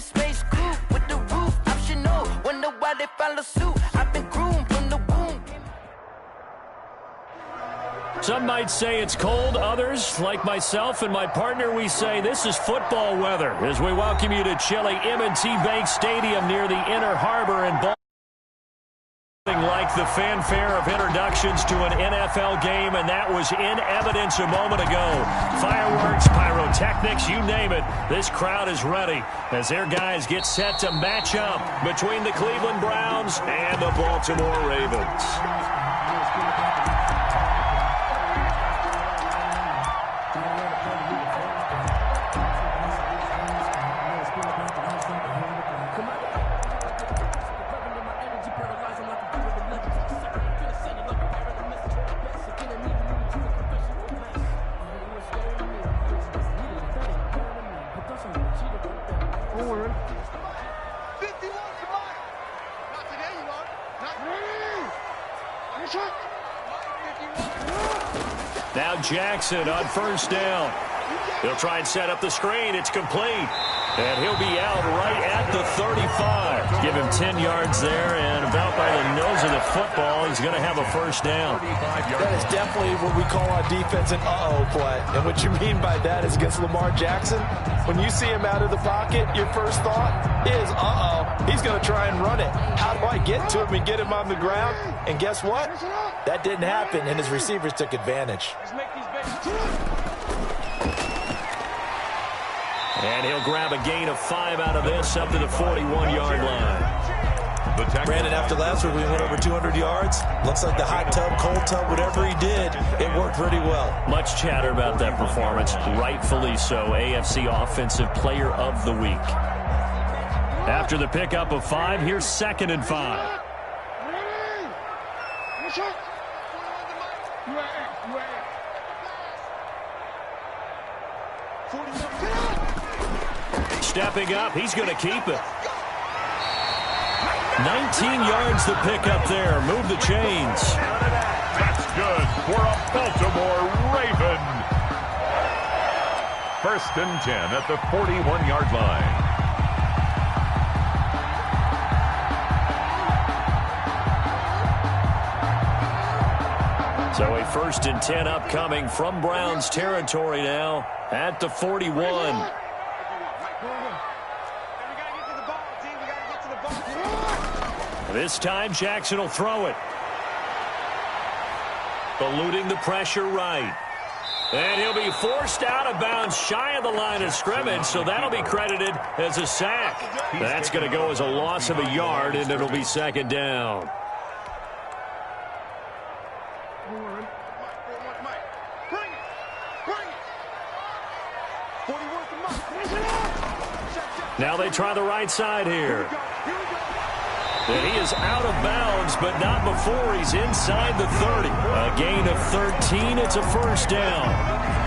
space coupe with the roof optional. Wonder why they follow suit. I've been groomed from the womb. Some might say it's cold. Others, like myself and my partner, we say this is football weather as we welcome you to chilly M&T Bank Stadium near the Inner Harbor in Baltimore. Like the fanfare of introductions to an NFL game, and that was in evidence a moment ago. Fireworks, pyrotechnics, you name it. This crowd is ready as their guys get set to match up between the Cleveland Browns and the Baltimore Ravens. Now Jackson on first down. He'll try and set up the screen. It's complete. And he'll be out right at the 35. Give him 10 yards there, and about by the nose of the football, he's going to have a first down. That is definitely what we call on defense an uh-oh play. And what you mean by that is against Lamar Jackson, when you see him out of the pocket, your first thought is, uh-oh, he's going to try and run it. How do I get to him and get him on the ground? And guess what? That didn't happen, and his receivers took advantage. And he'll grab a gain of 5 out of this up to the 41-yard line. Brandon, after last week, we went over 200 yards. Looks like the hot tub, cold tub, whatever he did, it worked pretty well. Much chatter about that performance. Rightfully so. AFC Offensive Player of the Week. After the pickup of 5, here's 2nd and 5. Stepping up, he's going to keep it. 19 yards the pickup there. Move the chains. That's good for a Baltimore Raven. 1st and 10 at the 41-yard line. So a 1st and 10 upcoming from Browns territory now at the 41. This time, Jackson will throw it. Eluding the pressure right. And he'll be forced out of bounds shy of the line of scrimmage, so that'll be credited as a sack. That's going to go as a loss of a yard, and it'll be 2nd down. Now they try the right side here. And he is out of bounds, but not before he's inside the 30. A gain of 13. It's a 1st down.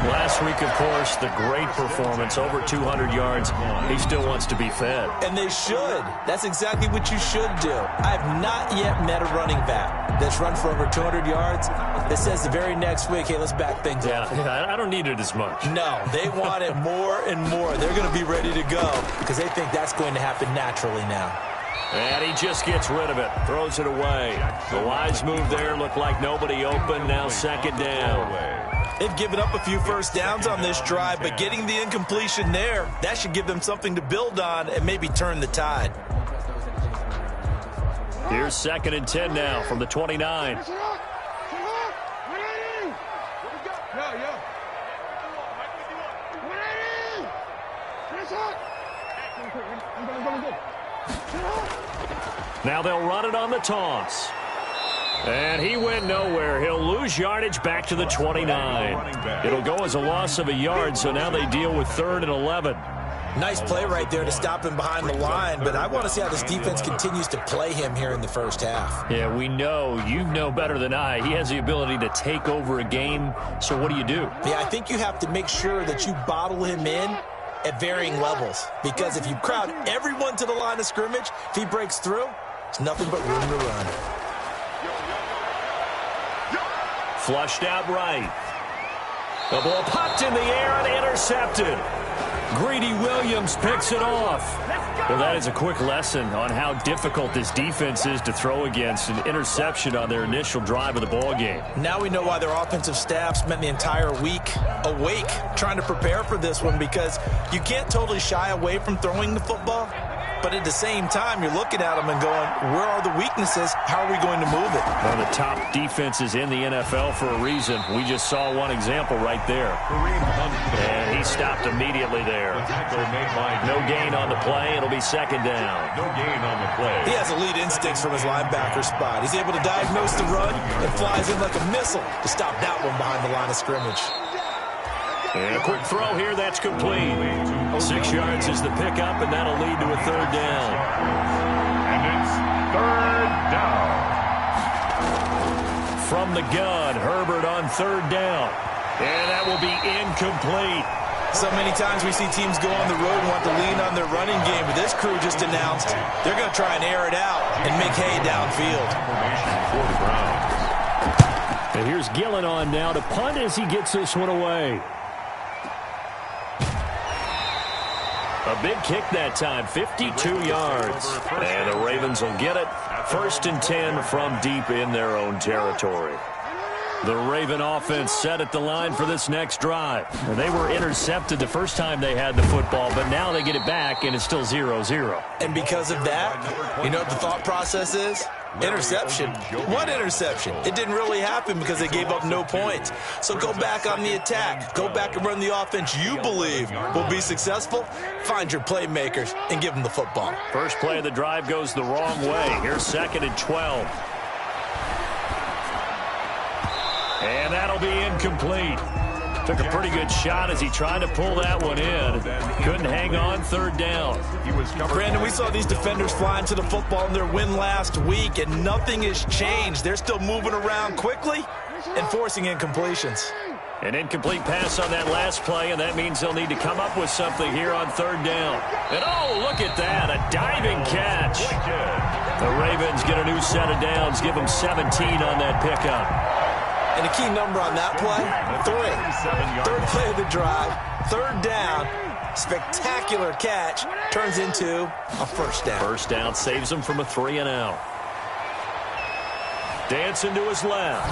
Last week, of course, the great performance, over 200 yards. He still wants to be fed. And they should. That's exactly what you should do. I have not yet met a running back that's run for over 200 yards that says the very next week, hey, let's back things up. Yeah, I don't need it as much. No, they want it more and more. They're going to be ready to go because they think that's going to happen naturally now. And he just gets rid of it, throws it away. The wise move there, looked like nobody open, now 2nd down. They've given up a few first downs on this drive, but getting the incompletion there, that should give them something to build on and maybe turn the tide. Here's 2nd and 10 now from the 29. Now they'll run it on the toss. And he went nowhere. He'll lose yardage back to the 29. It'll go as a loss of a yard, so now they deal with 3rd and 11. Nice play right there to stop him behind the line, but I want to see how this defense continues to play him here in the first half. Yeah, we know, you know better than I, he has the ability to take over a game, so what do you do? Yeah, I think you have to make sure that you bottle him in at varying levels, because if you crowd everyone to the line of scrimmage, if he breaks through, it's nothing but room to run. Flushed out right. The ball popped in the air and intercepted. Greedy Williams picks it off. Well, that is a quick lesson on how difficult this defense is to throw against. An interception on their initial drive of the ball game. Now we know why their offensive staff spent the entire week awake trying to prepare for this one, because you can't totally shy away from throwing the football. But at the same time, you're looking at them and going, where are the weaknesses? How are we going to move it? One of the top defenses in the NFL for a reason. We just saw one example right there. And he stopped immediately there. No gain on the play. It'll be second down. No gain on the play. He has elite instincts from his linebacker spot. He's able to diagnose the run and flies in like a missile to stop that one behind the line of scrimmage. And a quick throw here, that's complete. 6 yards is the pickup, and that'll lead to a third down. And it's third down. From the gun, Herbert on third down. And that will be incomplete. So many times we see teams go on the road and want to lean on their running game, but this crew just announced they're going to try and air it out and make hay downfield. For the Browns. And here's Gillen on now to punt as he gets this one away. A big kick that time, 52 yards. And the Ravens will get it. 1st and 10 from deep in their own territory. The Raven offense set at the line for this next drive. They were intercepted the first time they had the football, but now they get it back, and it's still 0-0. And because of that, you know what the thought process is? Interception. What interception? It didn't really happen because they gave up no points. So go back on the attack. Go back and run the offense you believe will be successful. Find your playmakers and give them the football. First play of the drive goes the wrong way. Here's 2nd and 12. And that'll be incomplete. Took a pretty good shot as he tried to pull that one in. Couldn't hang on, third down. Brandon, we saw these defenders flying to the football in their win last week, and nothing has changed. They're still moving around quickly and forcing incompletions. An incomplete pass on that last play, and that means they'll need to come up with something here on third down. And oh, look at that, a diving catch. The Ravens get a new set of downs, give them 17 on that pickup. And a key number on that play, 3. Third play of the drive, third down, spectacular catch, turns into a first down. First down saves them from a 3-and-out. Dancing to his left.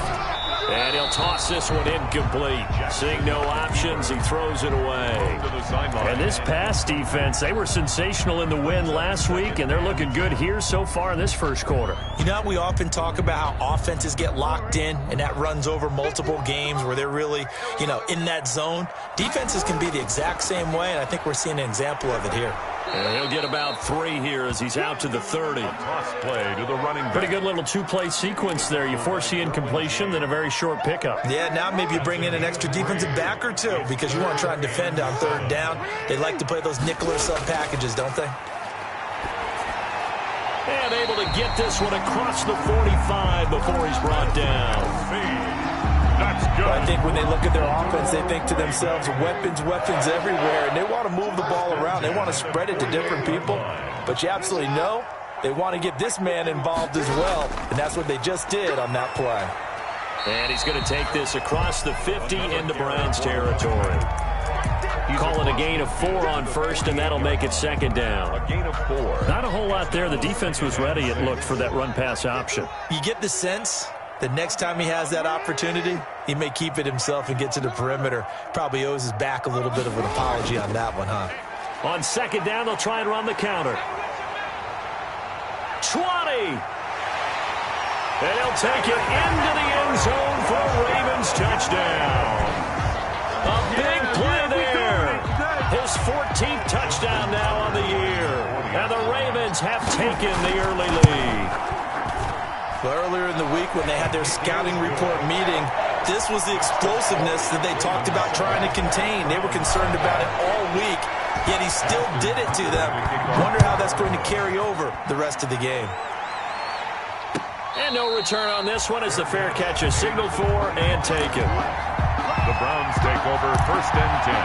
And he'll toss this one incomplete. Seeing no options, he throws it away. And this pass defense, they were sensational in the win last week, and they're looking good here so far in this first quarter. You know, we often talk about how offenses get locked in, and that runs over multiple games where they're really, in that zone. Defenses can be the exact same way, and I think we're seeing an example of it here. And he'll get about 3 here as he's out to the 30. Toss play to the running back. Pretty good little 2-play sequence there. You force the incompletion, then a very short pickup. Yeah, now maybe you bring in an extra defensive back or two because you want to try and defend on third down. They like to play those nickel or sub packages, don't they? And able to get this one across the 45 before he's brought down. That's good. I think when they look at their offense, they think to themselves, weapons everywhere, and they want to move the ball around. They want to spread it to different people, but you absolutely know they want to get this man involved as well, and that's what they just did on that play. And he's going to take this across the 50 into Browns territory. Calling a gain of 4 on first, and that'll make it second down. A gain of 4. Not a whole lot there. The defense was ready, it looked, for that run-pass option. You get the sense the next time he has that opportunity, he may keep it himself and get to the perimeter. Probably owes his back a little bit of an apology on that one, huh? On second down, they'll try and run the counter. 20! And he'll take it into the end zone for a Ravens touchdown. A big play there. His 14th touchdown now on the year. And the Ravens have taken the early lead. Well, earlier in the week when they had their scouting report meeting, this was the explosiveness that they talked about trying to contain. They were concerned about it all week, yet he still did it to them. Wonder how that's going to carry over the rest of the game. And no return on this one as the fair catch is signaled for and taken. The Browns take over 1st and 10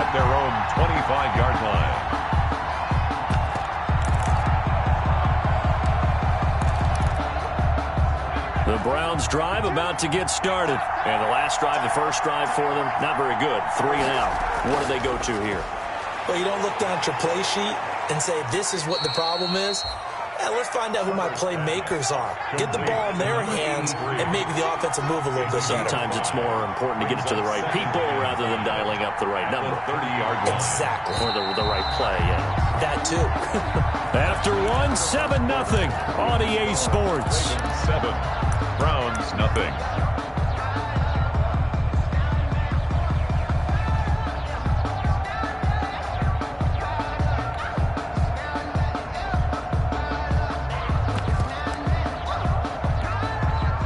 at their own 25-yard line. The Browns drive about to get started. And the last drive, the first drive for them, not very good. 3-and-out. What do they go to here? Well, you don't look down at your play sheet and say, this is what the problem is. Yeah, let's find out who my playmakers are. Get the ball in their hands, and maybe the offense will move a little bit better. Sometimes it's more important to get it to the right people rather than dialing up the right number. 30-yard line. Exactly. Or the right play, yeah. That too. After 7-0 on EA Sports. 7. Browns, nothing.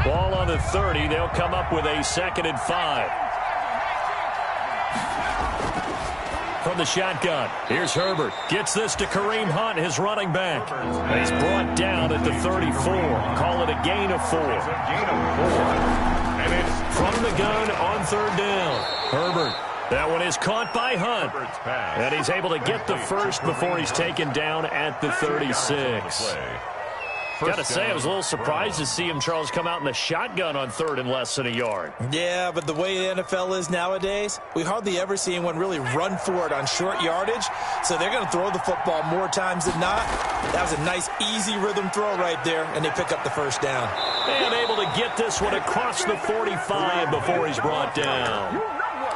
Ball on the 30. They'll come up with a 2nd and 5. From the shotgun, here's Herbert. Gets this to Kareem Hunt, his running back. He's brought down at the 34. Call it a gain of 4. And it's From the gun on 3rd down. Herbert. That one is caught by Hunt. And he's able to get the first before he's taken down at the 36. Got to say, I was a little surprised to see him, Charles, come out in the shotgun on 3rd and less than a yard. Yeah, but the way the NFL is nowadays, we hardly ever see anyone really run for it on short yardage. So they're going to throw the football more times than not. That was a nice, easy rhythm throw right there, and they pick up the first down. And able to get this one across the 45 before he's brought down.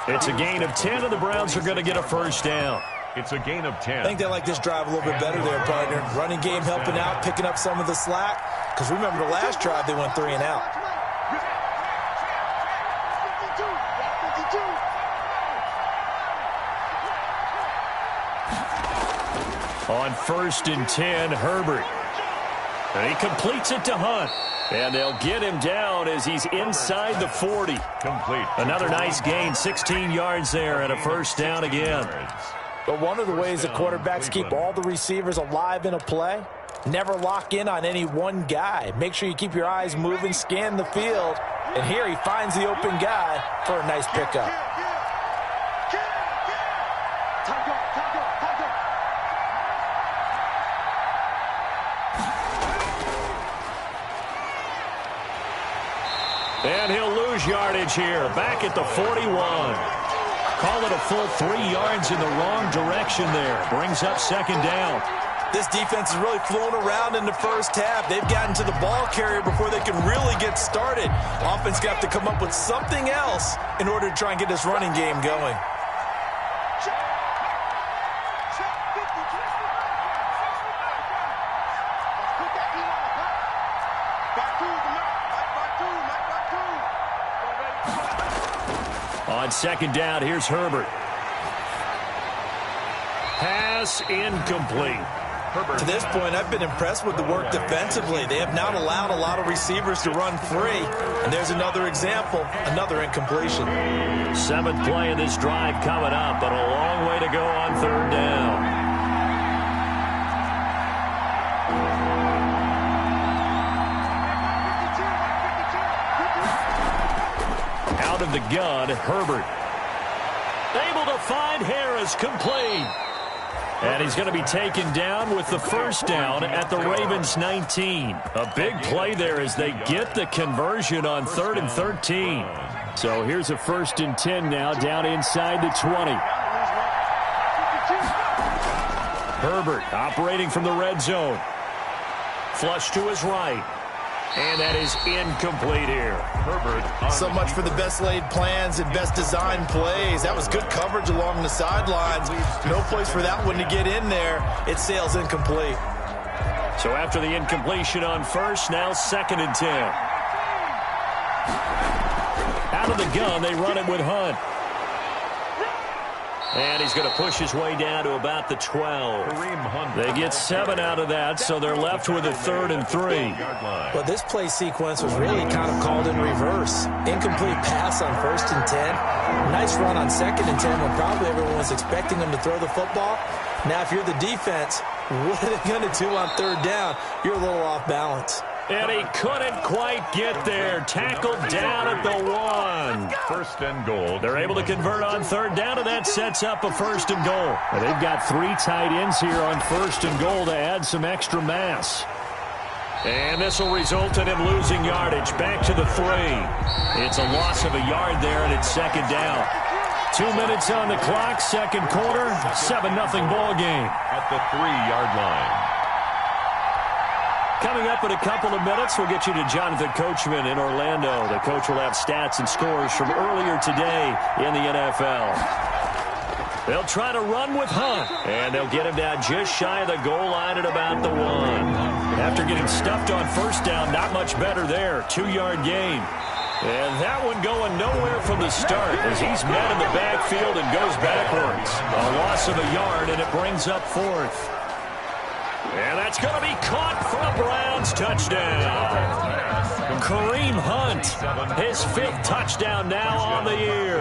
It's a gain of 10, and the Browns are going to get a first down. It's a gain of 10. I think they like this drive a little bit better there, partner. Running game helping out, picking up some of the slack. Because remember the last drive, they went 3 and out. On 1st and 10, Herbert. And he completes it to Hunt. And they'll get him down as he's inside the 40. Complete. Another nice gain, 16 yards there, and a first down again. But one of the ways that quarterbacks keep all the receivers alive in a play, never lock in on any one guy. Make sure you keep your eyes moving, scan the field. And here he finds the open guy for a nice pickup. And he'll lose yardage here, back at the 41. Call it a full 3 yards in the wrong direction there. Brings up 2nd down. This defense is really flown around in the first half. They've gotten to the ball carrier before they can really get started. Offense got to come up with something else in order to try and get this running game going. On 2nd down, here's Herbert. Pass incomplete. To this point, I've been impressed with the work defensively. They have not allowed a lot of receivers to run free. And there's another example, another incompletion. 7th play of this drive coming up, but a long way to go on 3rd down. Out of the gun, Herbert. Able to find Harris, complete. And he's going to be taken down with the first down at the Ravens' 19. A big play there as they get the conversion on 3rd and 13. So here's a 1st and 10 now down inside the 20. Herbert operating from the red zone. Flush to his right. And that is incomplete here. Herbert. So much for the best laid plans and best designed plays. That was good coverage along the sidelines. No place for that one to get in there. It sails incomplete. So after the incompletion on 1st, now 2nd and 10. Out of the gun, they run it with Hunt. And he's going to push his way down to about the 12. They get 7 out of that, so they're left with a 3rd and 3. Well, this play sequence was really kind of called in reverse. Incomplete pass on 1st and 10. Nice run on 2nd and 10 when probably everyone was expecting them to throw the football. Now, if you're the defense, what are they going to do on 3rd down? You're a little off balance. And he couldn't quite get there. Tackled down at the 1. 1st and goal. They're able to convert on 3rd down, and that sets up a 1st and goal. And they've got 3 tight ends here on 1st and goal to add some extra mass. And this will result in him losing yardage back to the 3. It's a loss of a yard there, and it's 2nd down. 2 minutes on the clock, second quarter, 7-0 ball game. At the 3-yard line. Coming up in a couple of minutes, we'll get you to Jonathan Coachman in Orlando. The coach will have stats and scores from earlier today in the NFL. They'll try to run with Hunt, and they'll get him down just shy of the goal line at about the 1. After getting stuffed on first down, not much better there. 2-yard gain. And that one going nowhere from the start as he's met in the backfield and goes backwards. A loss of a yard, and it brings up 4th. And that's going to be caught for a Browns touchdown. Kareem Hunt, his 5th touchdown now on the year.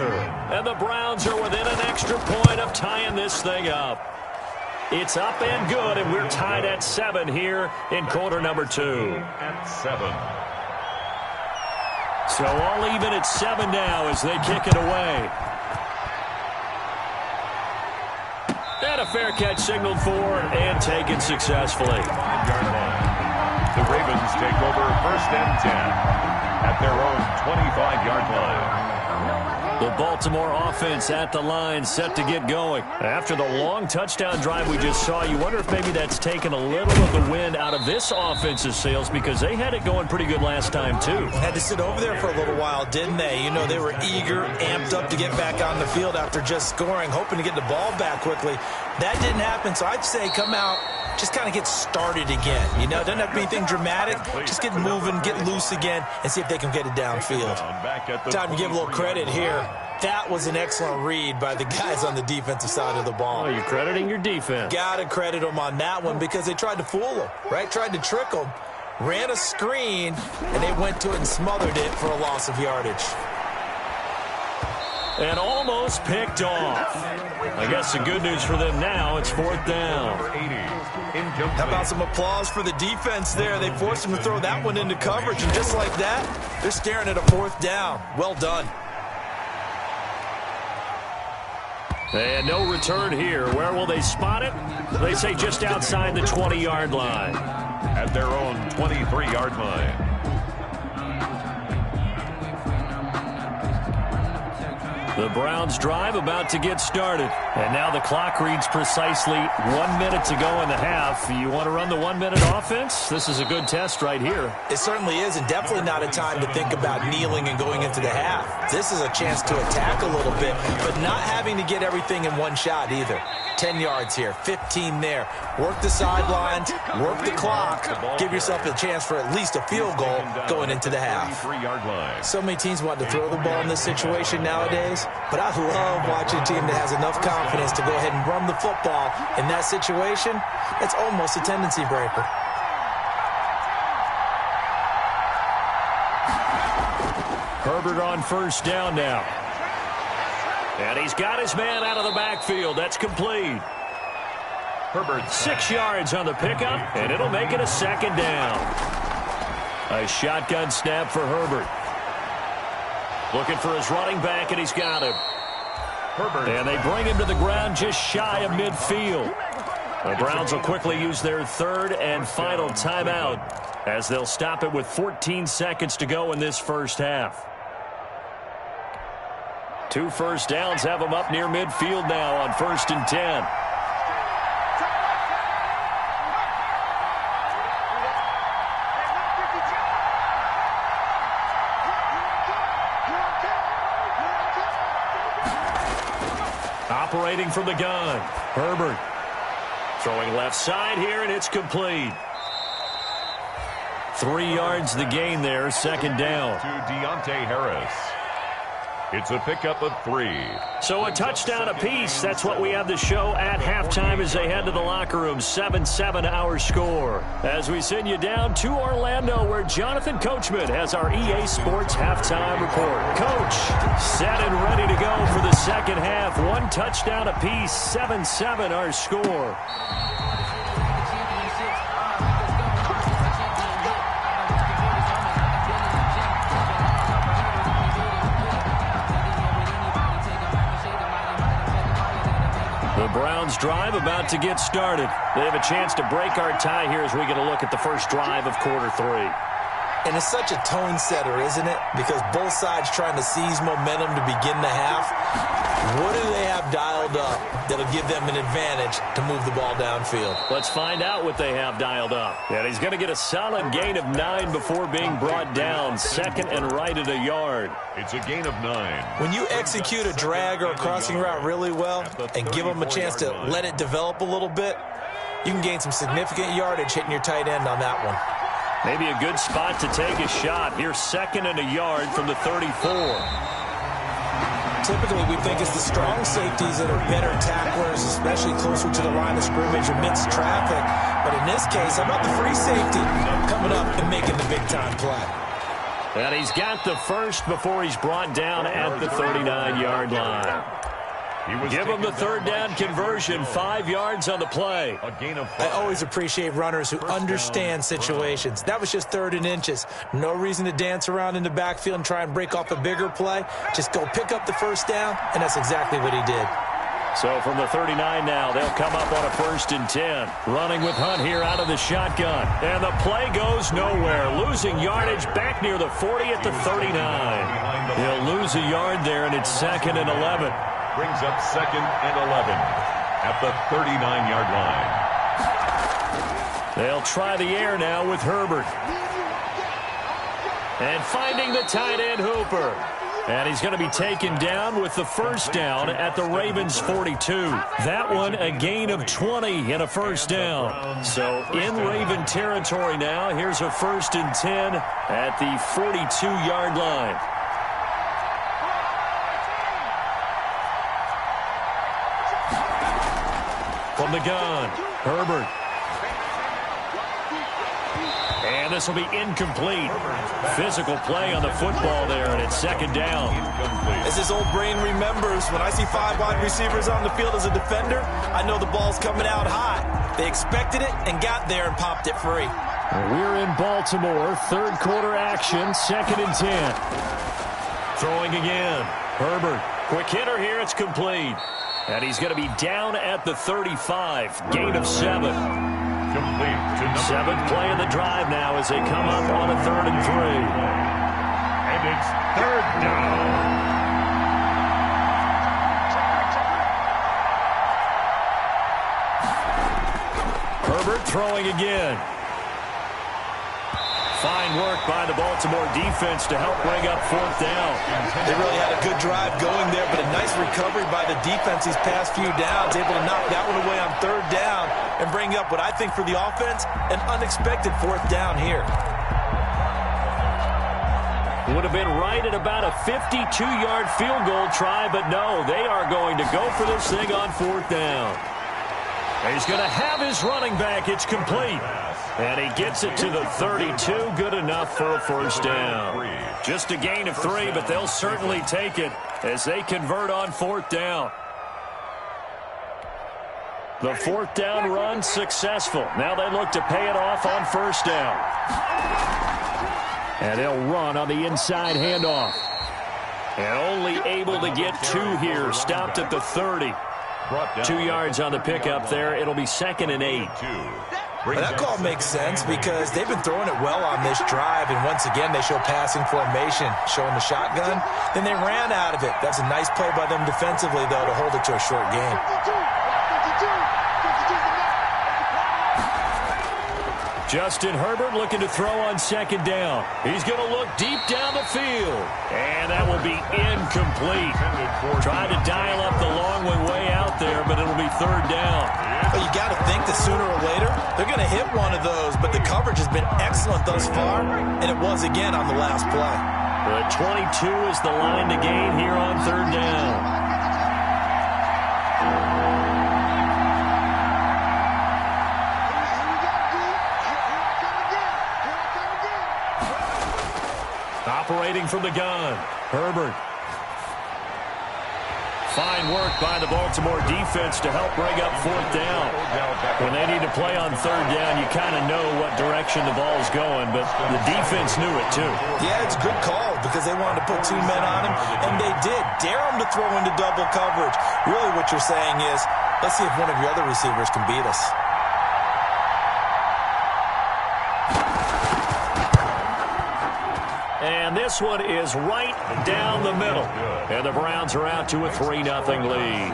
And the Browns are within an extra point of tying this thing up. It's up and good, and we're tied at 7 here in quarter number 2. At 7. So all even at 7 now as they kick it away. And a fair catch signaled for and taken successfully. 5-yard line. The Ravens take over 1st and 10 at their own 25-yard line. The Baltimore offense at the line, set to get going. After the long touchdown drive we just saw, you wonder if maybe that's taken a little of the wind out of this offense's sails because they had it going pretty good last time, too. Had to sit over there for a little while, didn't they? You know, they were eager, amped up to get back on the field after just scoring, hoping to get the ball back quickly. That didn't happen, so I'd say come out, just kind of get started again. You know, it doesn't have to be anything dramatic. Just get moving, get loose again, and see if they can get it downfield. Time to give a little credit here. That was an excellent read by the guys on the defensive side of the ball. Oh, you're crediting your defense. Got to credit them on that one because they tried to fool them, right? Tried to trick them, ran a screen, and they went to it and smothered it for a loss of yardage. And almost picked off. I guess the good news for them now, it's 4th down. How about some applause for the defense there? They forced them to throw that one into coverage, and just like that, they're staring at a 4th down. Well done. And no return here. Where will they spot it? They say just outside the 20-yard line. At their own 23-yard line. The Browns drive about to get started. And now the clock reads precisely 1 minute to go in the half. You want to run the 1-minute offense? This is a good test right here. It certainly is, and definitely not a time to think about kneeling and going into the half. This is a chance to attack a little bit, but not having to get everything in one shot either. 10 yards here, 15 there. Work the sidelines, work the clock. Give yourself a chance for at least a field goal going into the half. So many teams want to throw the ball in this situation nowadays, but I love watching a team that has enough confidence to go ahead and run the football. In that situation, it's almost a tendency breaker. Herbert on 1st down now. And he's got his man out of the backfield. That's complete. Herbert 6 yards on the pickup, and it'll make it a 2nd down. A shotgun snap for Herbert. Looking for his running back, and he's got him. Herbert. And they bring him to the ground just shy of midfield. The Browns will quickly use their 3rd and final timeout as they'll stop it with 14 seconds to go in this first half. 2 first downs have them up near midfield now on 1st and 10. Operating from the gun, Herbert. Throwing left side here, and it's complete. 3 yards the gain there, 2nd down. To Deontay Harris. It's a pickup of 3. So a touchdown apiece. That's what we have the show at halftime as they head to the locker room. 7-7 our score. As we send you down to Orlando where Jonathan Coachman has our EA Sports halftime report. Coach, set and ready to go for the second half. 1 touchdown apiece. 7-7 our score. The Browns drive about to get started. They have a chance to break our tie here as we get a look at the first drive of quarter 3. And it's such a tone setter, isn't it? Because both sides trying to seize momentum to begin the half. What do they have dialed up that'll give them an advantage to move the ball downfield? Let's find out what they have dialed up. And he's going to get a solid gain of 9 before being brought down. Second and right at a yard. It's a gain of 9. When you execute a drag or a crossing route really well and give them a chance to let it develop a little bit, you can gain some significant yardage hitting your tight end on that one. Maybe a good spot to take a shot. Here's second and a yard from the 34. Typically, we think it's the strong safeties that are better tacklers, especially closer to the line of scrimmage amidst traffic. But in this case, how about the free safety coming up and making the big-time play? And he's got the first before he's brought down at the 39-yard line. Give him the third down conversion, 5 yards on the play. I always appreciate runners who understand situations. That was just 3rd and inches. No reason to dance around in the backfield and try and break off a bigger play. Just go pick up the first down, and that's exactly what he did. So from the 39 now, they'll come up on a 1st and 10. Running with Hunt here out of the shotgun. And the play goes nowhere. Losing yardage back near the 40 at the 39. He'll lose a yard there, and it's 2nd and 11. Brings up 2nd and 11 at the 39-yard line. They'll try the air now with Herbert. And finding the tight end Hooper. And he's going to be taken down with the first down at the Ravens 42. That one a gain of 20 and a first down. So in Raven territory now, here's a 1st and 10 at the 42-yard line. From the gun, Herbert. And this will be incomplete. Physical play on the football there, and it's 2nd down. As his old brain remembers, when I see 5 wide receivers on the field as a defender, I know the ball's coming out high. They expected it and got there and popped it free. We're in Baltimore, 3rd quarter action, 2nd and 10. Throwing again, Herbert. Quick hitter here, it's complete. And he's going to be down at the 35, gain of 7. Complete to number 7th play of the drive now as they come up on a 3rd and 3. And it's 3rd down. Herbert throwing again. Fine work by the Baltimore defense to help bring up 4th down. They really had a good drive going there, but a nice recovery by the defense these past few downs, able to knock that one away on 3rd down and bring up what I think for the offense, an unexpected 4th down here. Would have been right at about a 52-yard field goal try, but no, they are going to go for this thing on 4th down. He's going to have his running back. It's complete. And he gets it to the 32. Good enough for a first down. Just a gain of 3, but they'll certainly take it as they convert on 4th down. The 4th down run successful. Now they look to pay it off on 1st down. And they'll run on the inside handoff. And only able to get 2 here. Stopped at the 30. 2 yards on the pickup there. It'll be 2nd and 8. Well, that call makes sense because they've been throwing it well on this drive, and once again they show passing formation, showing the shotgun. Then they ran out of it. That's a nice play by them defensively, though, to hold it to a short gain. Justin Herbert looking to throw on 2nd down. He's going to look deep down the field. And that will be incomplete. Trying to dial up the long way out there, but it'll be 3rd down. Well, you got to think that sooner or later they're going to hit one of those, but the coverage has been excellent thus far, and it was again on the last play. The 22 is the line to gain here on 3rd down. Operating from the gun, Herbert. Fine work by the Baltimore defense to help bring up 4th down. When they need to play on 3rd down, you kind of know what direction the ball's going, but the defense knew it too. Yeah, it's a good call because they wanted to put 2 men on him, and they did. Dare him to throw into double coverage. Really what you're saying is, let's see if one of your other receivers can beat us. And this one is right down the middle. And the Browns are out to a 3-0 lead.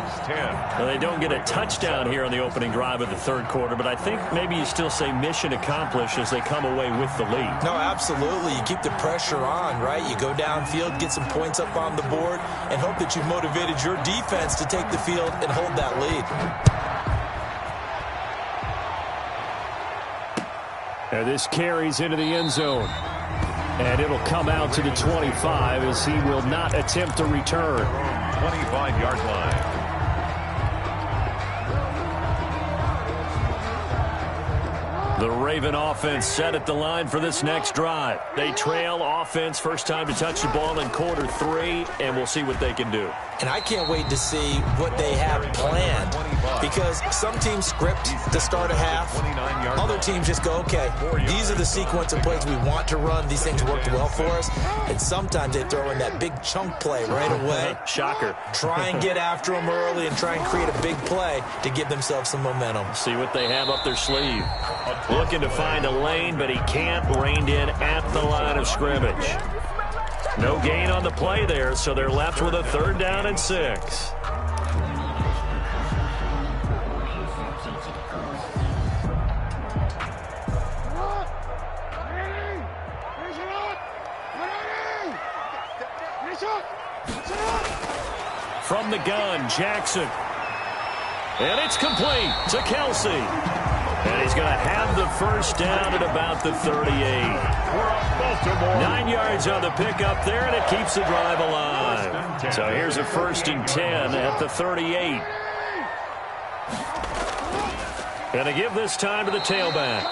Well, they don't get a touchdown here on the opening drive of the third quarter, but I think maybe you still say mission accomplished as they come away with the lead. No, absolutely. You keep the pressure on, right? You go downfield, get some points up on the board, and hope that you've motivated your defense to take the field and hold that lead. And this carries into the end zone. And it'll come out to the 25 as he will not attempt to return. 25-yard line. The Raven offense set at the line for this next drive. They trail offense, first time to touch the ball in quarter 3, and we'll see what they can do. And I can't wait to see what they have planned, because some teams script to start a half. Other teams just go, okay, these are the sequence of plays we want to run. These things worked well for us. And sometimes they throw in that big chunk play right away. Shocker. Try and get after them early and try and create a big play to give themselves some momentum. See what they have up their sleeve. Looking to find a lane, but he can't. Reined in at the line of scrimmage. No gain on the play there, so they're left with a 3rd down and 6. From the gun, Jackson. And it's complete to Kelsey. And he's going to have the first down at about the 38. 9 yards on the pickup there, and it keeps the drive alive. So here's a 1st and 10 at the 38. And to give this time to the tailback.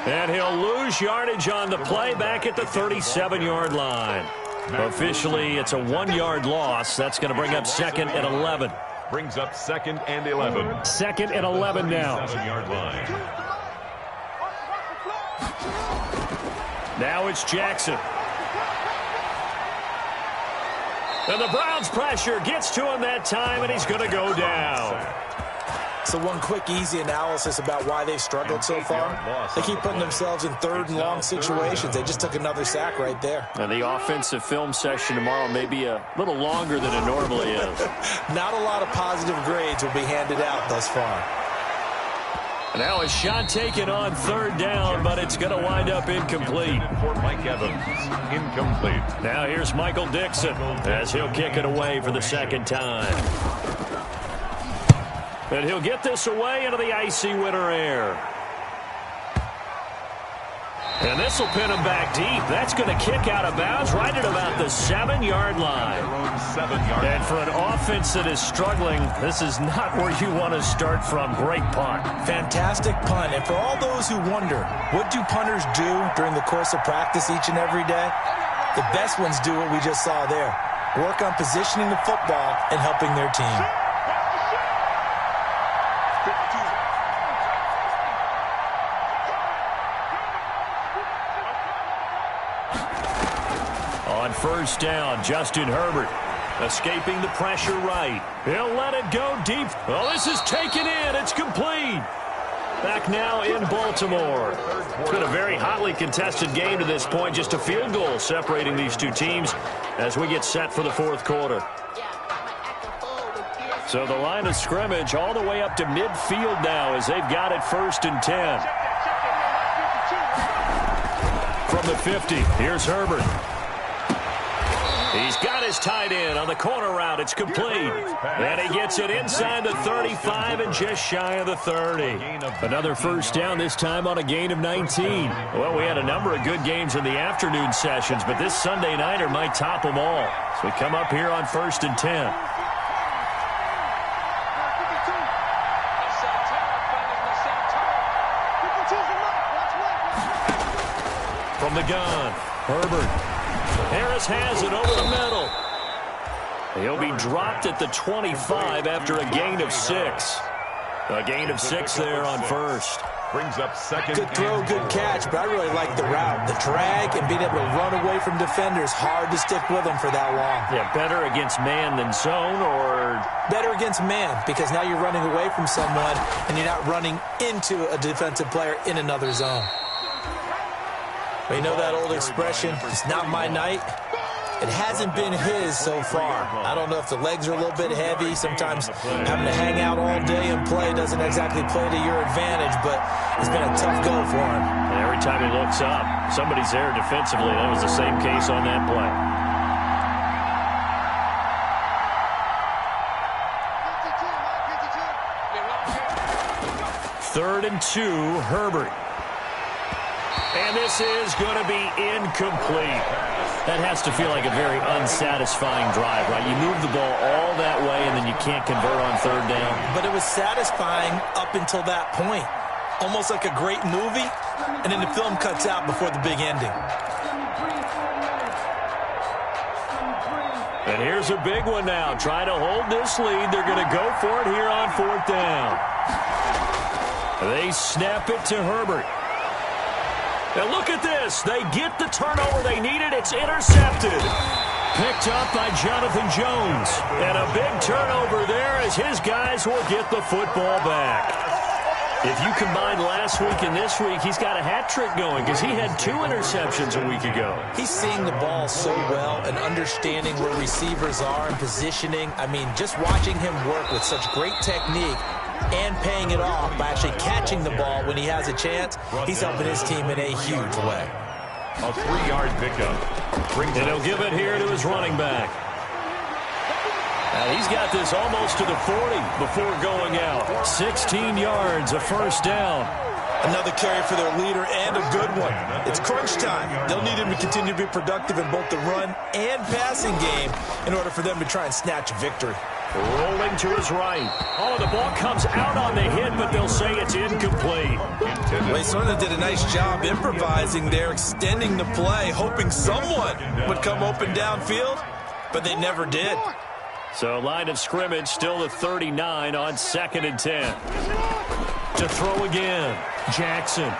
And he'll lose yardage on the play back at the 37-yard line. Officially, it's a 1-yard loss. That's going to bring up 2nd and 11. Brings up 2nd and 11. 2nd and 11 now. 7-yard line. Now it's Jackson. And the Browns pressure gets to him that time, and he's going to go down. So one quick, easy analysis about why they've struggled so far. They keep putting themselves in 3rd and long situations. They just took another sack right there. And the offensive film session tomorrow may be a little longer than it normally is. Not a lot of positive grades will be handed out thus far. Now a shot taken on 3rd down, but it's going to wind up incomplete. For Mike Evans, incomplete. Now here's Michael Dixon as he'll kick it away for the 2nd time. And he'll get this away into the icy winter air. And this will pin him back deep. That's going to kick out of bounds right at about the 7-yard line. 7-yard. And for an offense that is struggling, this is not where you want to start from. Great punt. Fantastic punt. And for all those who wonder, what do punters do during the course of practice each and every day? The best ones do what we just saw there. Work on positioning the football and helping their team. On 1st down, Justin Herbert escaping the pressure right. He'll let it go deep. Oh, this is taken in. It's complete. Back now in Baltimore. It's been a very hotly contested game to this point. Just a field goal separating these two teams as we get set for the 4th quarter. So the line of scrimmage all the way up to midfield now as they've got it 1st and 10. From the 50, here's Herbert. He's got his tight end on the corner route. It's complete. And he gets it inside the 35 and just shy of the 30. Another 1st down, this time on a gain of 19. Well, we had a number of good games in the afternoon sessions, but this Sunday nighter might top them all. So we come up here on 1st and 10. From the gun, Herbert. Harris has it over the middle. He'll be dropped at the 25 after a gain of 6. A gain of 6 there on 1st. Brings up 2nd. Good throw, good catch, but I really like the route. The drag and being able to run away from defenders, hard to stick with them for that long. Yeah, better against man than zone, or? Better against man, because now you're running away from someone and you're not running into a defensive player in another zone. You know that old expression, it's not my night? It hasn't been his so far. I don't know if the legs are a little bit heavy. Sometimes having to hang out all day and play doesn't exactly play to your advantage, but it's been a tough go for him. And every time he looks up, somebody's there defensively. That was the same case on that play. Third and 2, Herbert. And this is going to be incomplete. That has to feel like a very unsatisfying drive, right? You move the ball all that way, and then you can't convert on third down. But it was satisfying up until that point. Almost like a great movie, and then the film cuts out before the big ending. And here's a big one now. Trying to hold this lead. They're going to go for it here on fourth down. They snap it to Herbert. And look at this. They get the turnover they needed. It's intercepted. Picked up by Jonathan Jones. And a big turnover there as his guys will get the football back. If you combine last week and this week, he's got a hat trick going because he had 2 interceptions a week ago. He's seeing the ball so well and understanding where receivers are and positioning. I mean, just watching him work with such great technique and paying it off by actually catching the ball when he has a chance, he's helping his team in a huge way. A 3-yard pickup. And he'll give it here to his running back. Now he's got this almost to the 40 before going out. 16 yards, a first down. Another carry for their leader and a good one. It's crunch time. They'll need him to continue to be productive in both the run and passing game in order for them to try and snatch a victory. Rolling to his right. Oh, the ball comes out on the hit, but they'll say it's incomplete. Well, he certainly did a nice job improvising there, extending the play, hoping someone would come open downfield, but they never did. So line of scrimmage still at 39 on 2nd and 10. To throw again, Jackson.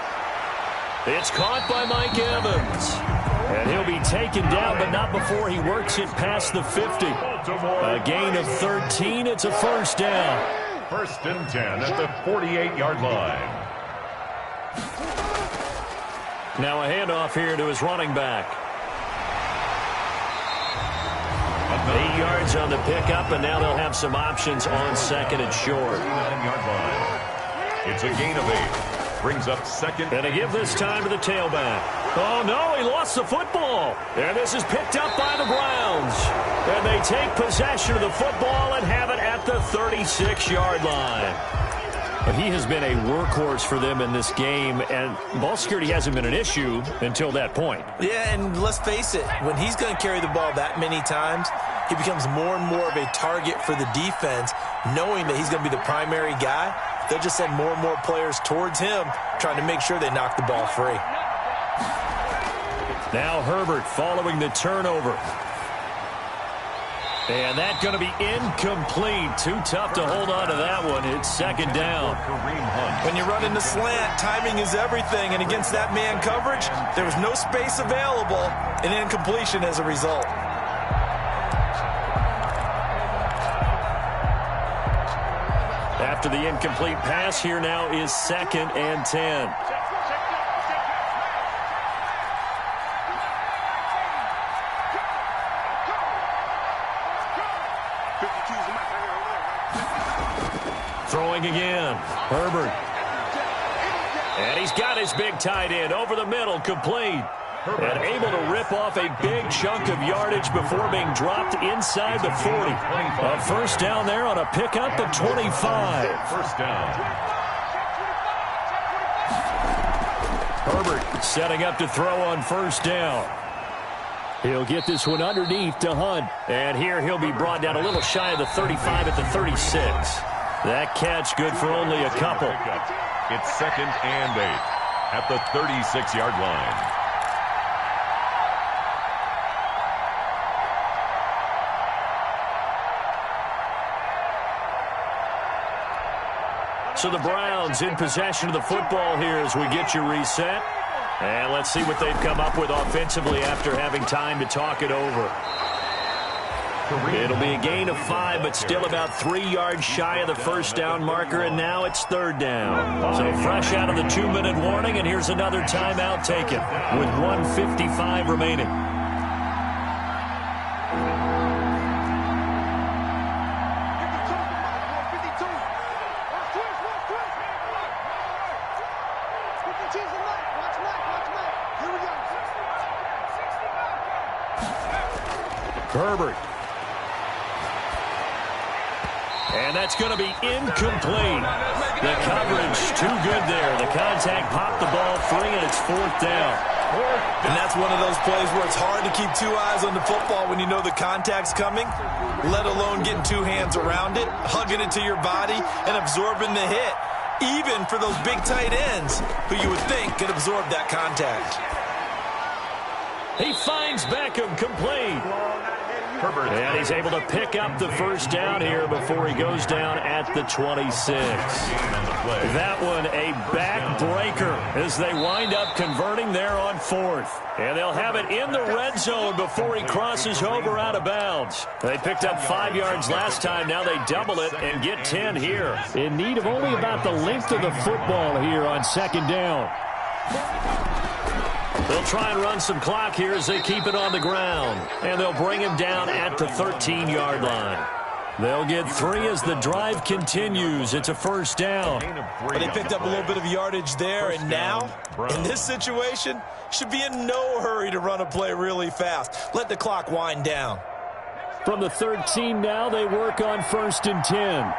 It's caught by Mike Evans. And he'll be taken down, but not before he works it past the 50. A gain of 13. It's a first down. 1st and 10 at the 48-yard line. Now a handoff here to his running back. 8 yards on the pickup, and now they'll have some options on 2nd and short. 9-yard line. It's a gain of 8. Brings up 2nd. And they give this time to the tailback. Oh, no, he lost the football. And this is picked up by the Browns. And they take possession of the football and have it at the 36-yard line. But he has been a workhorse for them in this game, and ball security hasn't been an issue until that point. Yeah, and let's face it, when he's going to carry the ball that many times, he becomes more and more of a target for the defense, knowing that he's going to be the primary guy. They'll just send more and more players towards him, trying to make sure they knock the ball free. Now Herbert following the turnover. And that's going to be incomplete. Too tough to hold on to that one. It's 2nd down. When you run in the slant, timing is everything. And against that man coverage, there was no space available, and incompletion as a result. After the incomplete pass, here now is 2nd and 10. Throwing again, Herbert. And he's got his big tight end over the middle, complete. And able to rip off a big chunk of yardage before being dropped inside the 40. A first down there on a pickup of 25. First down. Herbert setting up to throw on first down. He'll get this one underneath to Hunt. And here he'll be brought down a little shy of the 35 at the 36. That catch good for only a couple. It's 2nd and 8 at the 36-yard line. So the Browns in possession of the football here as we get you reset. And let's see what they've come up with offensively after having time to talk it over. It'll be a gain of 5, but still about 3 yards shy of the first down marker, and now it's third down. So fresh out of the 2-minute warning, and here's another timeout taken with 1:55 remaining. Herbert. And that's going to be incomplete. The coverage too good there. The contact popped the ball free, and it's fourth down. And that's one of those plays where it's hard to keep 2 eyes on the football when you know the contact's coming, let alone getting 2 hands around it, hugging it to your body, and absorbing the hit, even for those big tight ends who you would think could absorb that contact. He finds Beckham complete. Herbert. And he's able to pick up the first down here before he goes down at the 26. That one a backbreaker as they wind up converting there on fourth. And they'll have it in the red zone before he crosses over out of bounds. They picked up 5 yards last time. Now they double it and get 10 here. In need of only about the length of the football here on second down. They'll try and run some clock here as they keep it on the ground. And they'll bring him down at the 13-yard line. They'll get 3 as the drive continues. It's a first down. But they picked up a little bit of yardage there, and now, in this situation, should be in no hurry to run a play really fast. Let the clock wind down. From the 13 now, they work on 1st and 10.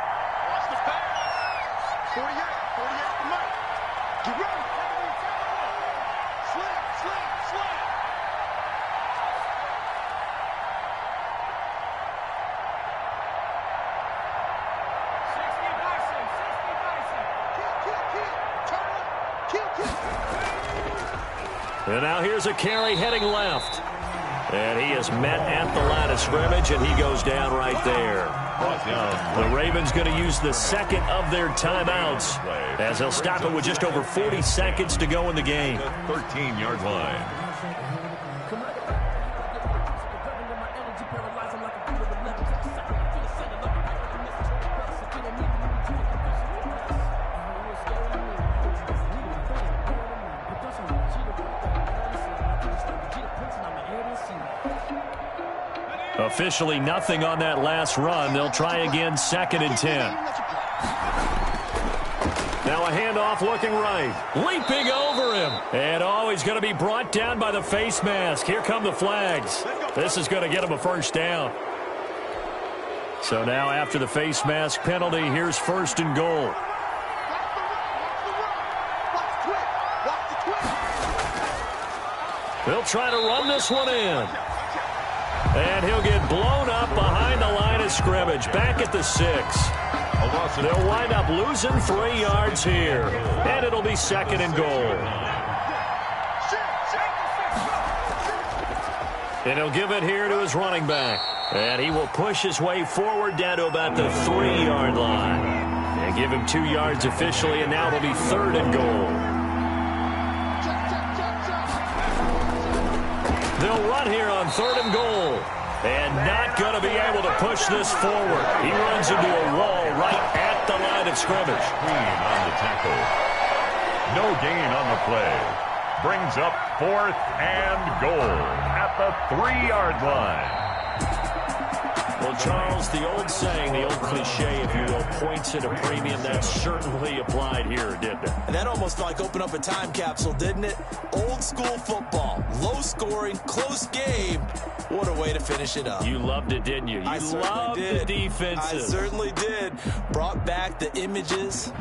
And now here's a carry heading left. And he is met at the line of scrimmage, and he goes down right there. The Ravens going to use the second of their timeouts as they'll stop it with just over 40 seconds to go in the game. 13-yard line. Officially nothing on that last run. They'll try again 2nd and 10. Now a handoff looking right. Leaping over him. And he's going to be brought down by the face mask. Here come the flags. This is going to get him a first down. So now after the face mask penalty, here's 1st and goal. They'll try to run this one in. And he'll get blown up behind the line of scrimmage, back at the 6. They'll wind up losing 3 yards here. And it'll be 2nd and goal. And he'll give it here to his running back. And he will push his way forward down to about the 3-yard line. And give him 2 yards officially, and now it'll be 3rd and goal. They'll run here on 3rd and goal. And not going to be able to push this forward. He runs into a wall right at the line of scrimmage. Green on the tackle. No gain on the play. Brings up 4th and goal at the 3-yard line. Well, Charles, the old saying, the old cliche, if you will, points at a premium, that certainly applied here, didn't it? And that almost like opened up a time capsule, didn't it? Old school football, low scoring, close game. What a way to finish it up. You loved it, didn't you? You loved the defensive. I certainly did. Brought back the images